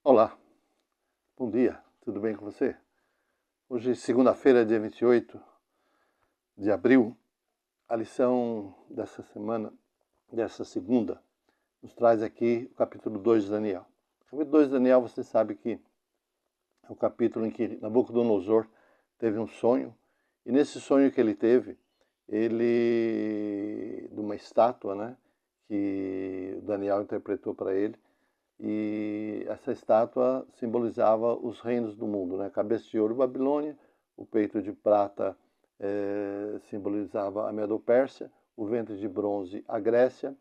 Olá, bom dia, tudo bem com você? Hoje, segunda-feira, dia 28 de abril, a lição dessa semana, dessa segunda, nos traz aqui o capítulo 2 de Daniel. O capítulo 2 de Daniel, você sabe que é o capítulo em que Nabucodonosor teve um sonho, e nesse sonho que ele teve, de uma estátua, né, que Daniel interpretou para ele, e essa estátua simbolizava os reinos do mundo, né? A cabeça de ouro, Babilônia, o peito de prata simbolizava a Medo-Pérsia, o ventre de bronze, a Grécia,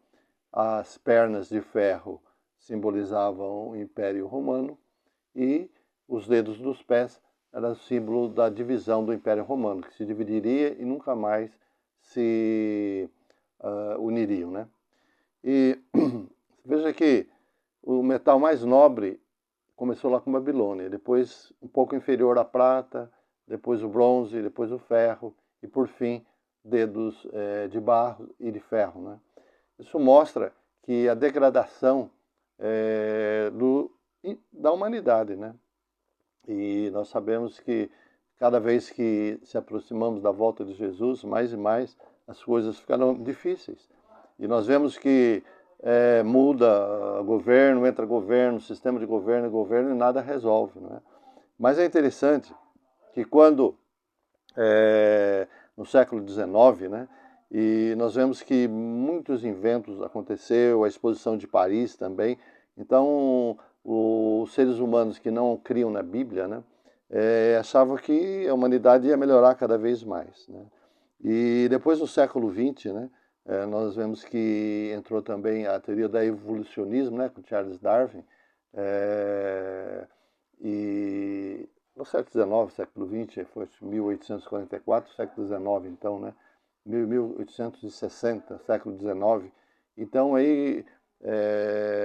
as pernas de ferro simbolizavam o Império Romano e os dedos dos pés eram símbolo da divisão do Império Romano, que se dividiria e nunca mais se uniriam, né? E veja que o metal mais nobre começou lá com Babilônia, depois um pouco inferior à prata, depois o bronze, depois o ferro e por fim dedos de barro e de ferro, né? Isso mostra que a degradação da humanidade, né? E nós sabemos que cada vez que se aproximamos da volta de Jesus, mais e mais as coisas ficaram difíceis. E nós vemos que muda governo, entra governo, sistema de governo e nada resolve, não é? Mas é interessante que quando, no século XIX, né, e nós vemos que muitos inventos aconteceram, a exposição de Paris também, então os seres humanos que não criam na Bíblia, né, achavam que a humanidade ia melhorar cada vez mais, né? E depois no século XX, né, nós vemos que entrou também a teoria do evolucionismo, né, com Charles Darwin, e no século XIX, século XX, foi 1844, século XIX então, né, 1860, século XIX, então aí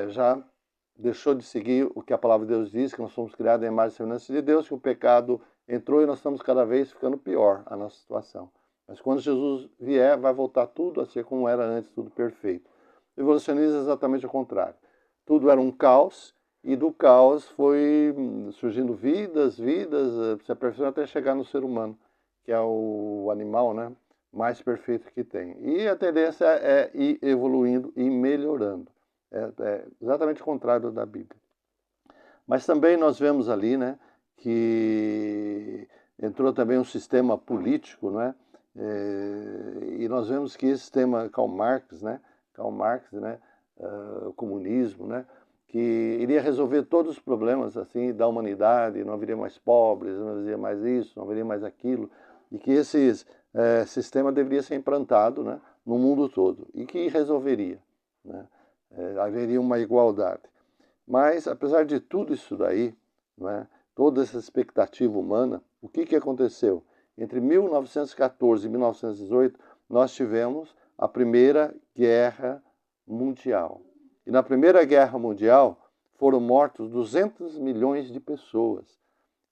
já deixou de seguir o que a palavra de Deus diz, que nós somos criados em imagem e semelhança de Deus, que o pecado entrou e nós estamos cada vez ficando pior a nossa situação. Mas quando Jesus vier, vai voltar tudo a ser como era antes, tudo perfeito. O evolucionismo é exatamente o contrário. Tudo era um caos, e do caos foi surgindo vidas, se aperfeiçoando até chegar no ser humano, que é o animal, né, mais perfeito que tem. E a tendência é ir evoluindo e melhorando. É exatamente o contrário da Bíblia. Mas também nós vemos ali, né, que entrou também um sistema político, né, e nós vemos que esse sistema Karl Marx, né, o comunismo, né, que iria resolver todos os problemas assim da humanidade, não haveria mais pobres, não haveria mais isso, não haveria mais aquilo, e que esse sistema deveria ser implantado, né, no mundo todo e que resolveria, né, haveria uma igualdade. Mas, apesar de tudo isso daí, não é, toda essa expectativa humana, o que aconteceu? Entre 1914 e 1918, nós tivemos a Primeira Guerra Mundial. E na Primeira Guerra Mundial foram mortos 200 milhões de pessoas.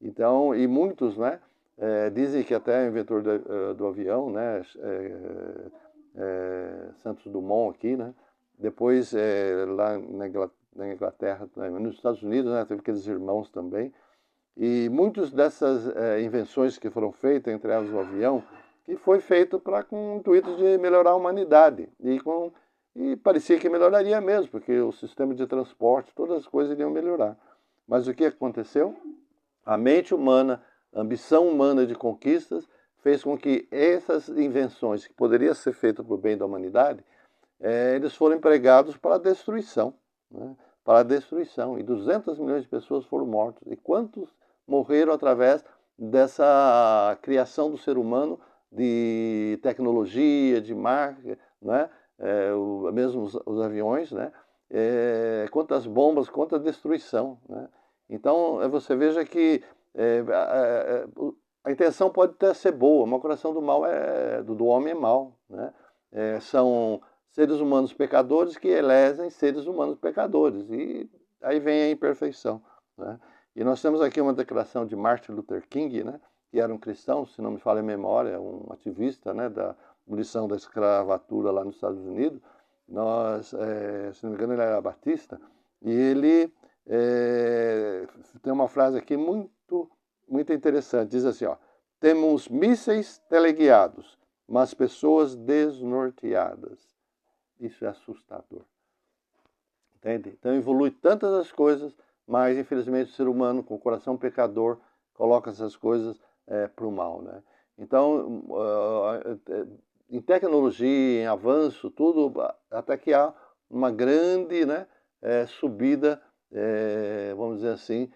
Então, e muitos, né, dizem que até o inventor do avião, né, Santos Dumont aqui, né, depois lá na Inglaterra, nos Estados Unidos, né, teve aqueles irmãos também, e muitas dessas invenções que foram feitas, entre elas o avião, que foi feito com o intuito de melhorar a humanidade, e parecia que melhoraria mesmo, porque o sistema de transporte, todas as coisas iriam melhorar. Mas o que aconteceu? A mente humana, a ambição humana de conquistas, fez com que essas invenções, que poderiam ser feitas para o bem da humanidade, eles foram empregados para a destruição, né? Para a destruição. E 200 milhões de pessoas foram mortas. E quantos morreram através dessa criação do ser humano de tecnologia, de marca, né? Mesmo os aviões, né? Quantas bombas, quanta destruição, né? Então, você veja que a intenção pode até ser boa, mas o coração do homem é mau, né? São seres humanos pecadores que elegem seres humanos pecadores. E aí vem a imperfeição, né? E nós temos aqui uma declaração de Martin Luther King, né, que era um cristão, se não me falha a memória, um ativista, né, da abolição da escravatura lá nos Estados Unidos. Se não me engano, ele era batista, e ele frase aqui muito interessante. Diz assim, ó: temos mísseis teleguiados, mas pessoas desnorteadas. Isso é assustador. Entende? Então evolui tantas as coisas, mas infelizmente o ser humano com o coração pecador coloca essas coisas para o mal, né? Então, em tecnologia, em avanço, tudo, até que há uma grande, né, subida, vamos dizer assim,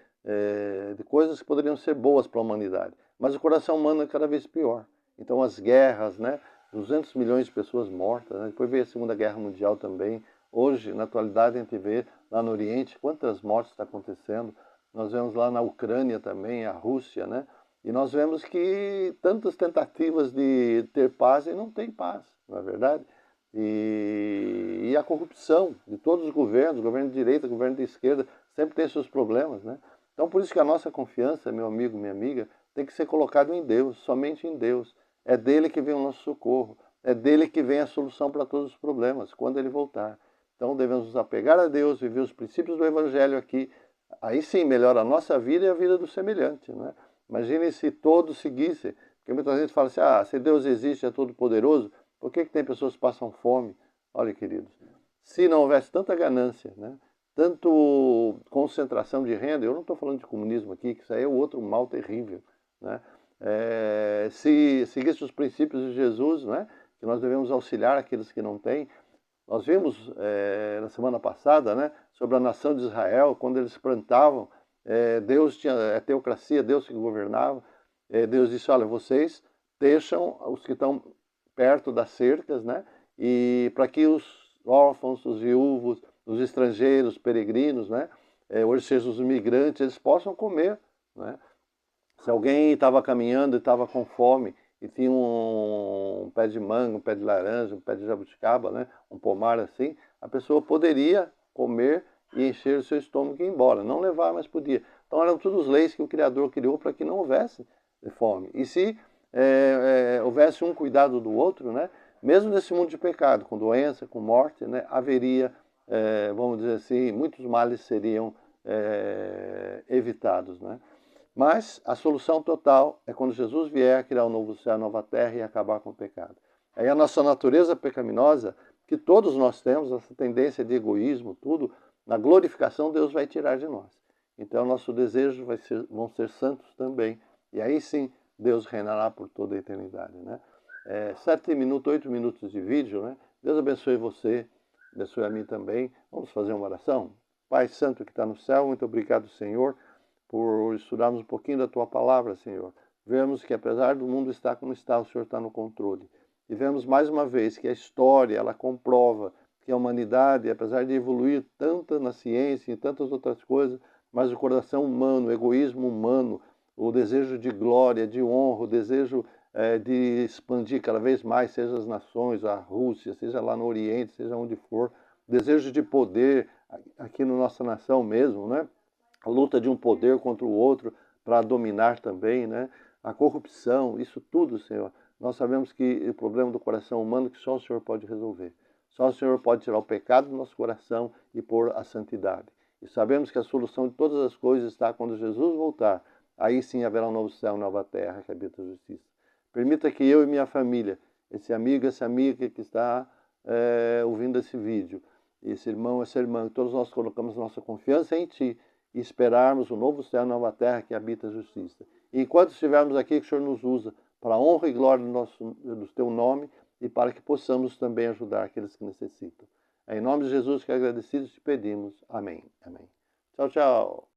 de coisas que poderiam ser boas para a humanidade. Mas o coração humano é cada vez pior. Então as guerras, né, 200 milhões de pessoas mortas, né? Depois veio a Segunda Guerra Mundial também. Hoje, na atualidade, a gente vê lá no Oriente quantas mortes está acontecendo. Nós vemos lá na Ucrânia também, a Rússia, né? E nós vemos que tantas tentativas de ter paz e não tem paz, não é verdade? E a corrupção de todos os governos, governo de direita, governo de esquerda, sempre tem seus problemas, né? Então, por isso que a nossa confiança, meu amigo, minha amiga, tem que ser colocada em Deus, somente em Deus. É dele que vem o nosso socorro, é dele que vem a solução para todos os problemas, quando ele voltar. Então devemos nos apegar a Deus, viver os princípios do Evangelho aqui. Aí sim melhora a nossa vida e a vida do semelhante, né? Imagine se todos seguissem. Porque muita gente fala assim, se Deus existe, é todo poderoso, por que tem pessoas que passam fome? Olha, queridos, se não houvesse tanta ganância, né? Tanto concentração de renda, eu não estou falando de comunismo aqui, que isso aí é outro mal terrível, né? Se seguisse os princípios de Jesus, né? Que nós devemos auxiliar aqueles que não têm. Nós vimos na semana passada, né, sobre a nação de Israel, quando eles plantavam, Deus tinha teocracia, Deus que governava. Deus disse, olha, vocês deixam os que estão perto das cercas, né, e para que os órfãos, os viúvos, os estrangeiros, os peregrinos, né, hoje sejam os imigrantes, eles possam comer, né. Se alguém estava caminhando e estava com fome e tinha um pé de manga, um pé de laranja, um pé de jabuticaba, né, um pomar assim, a pessoa poderia comer e encher o seu estômago e ir embora, não levar, mas podia. Então eram todas leis que o Criador criou para que não houvesse fome. E se houvesse um cuidado do outro, né, mesmo nesse mundo de pecado, com doença, com morte, né, haveria, vamos dizer assim, muitos males seriam evitados, né? Mas a solução total é quando Jesus vier criar um novo céu, nova terra e acabar com o pecado. Aí a nossa natureza pecaminosa, que todos nós temos, essa tendência de egoísmo, tudo, na glorificação Deus vai tirar de nós. Então nosso desejo vão ser santos também. E aí sim Deus reinará por toda a eternidade, né? 7 minutos, 8 minutos de vídeo, né? Deus abençoe você, abençoe a mim também. Vamos fazer uma oração? Pai Santo que está no céu, muito obrigado, Senhor, por estudarmos um pouquinho da Tua Palavra, Senhor. Vemos que apesar do mundo estar como está, o Senhor está no controle. E vemos mais uma vez que a história, ela comprova que a humanidade, apesar de evoluir tanto na ciência e tantas outras coisas, mas o coração humano, o egoísmo humano, o desejo de glória, de honra, o desejo de expandir cada vez mais, seja as nações, a Rússia, seja lá no Oriente, seja onde for, o desejo de poder aqui na nossa nação mesmo, né? A luta de um poder contra o outro para dominar também, né? A corrupção, isso tudo, Senhor. Nós sabemos que o problema do coração humano que só o Senhor pode resolver. Só o Senhor pode tirar o pecado do nosso coração e pôr a santidade. E sabemos que a solução de todas as coisas está quando Jesus voltar. Aí sim haverá um novo céu, uma nova terra que habita a justiça. Permita que eu e minha família, esse amigo, essa amiga que está ouvindo esse vídeo, esse irmão, essa irmã, todos nós colocamos nossa confiança em Ti, e esperarmos o novo céu e nova terra que habita a justiça. E enquanto estivermos aqui, que o Senhor nos usa para a honra e glória do Teu nome e para que possamos também ajudar aqueles que necessitam. É em nome de Jesus que agradecidos te pedimos. Amém. Amém. Tchau, tchau.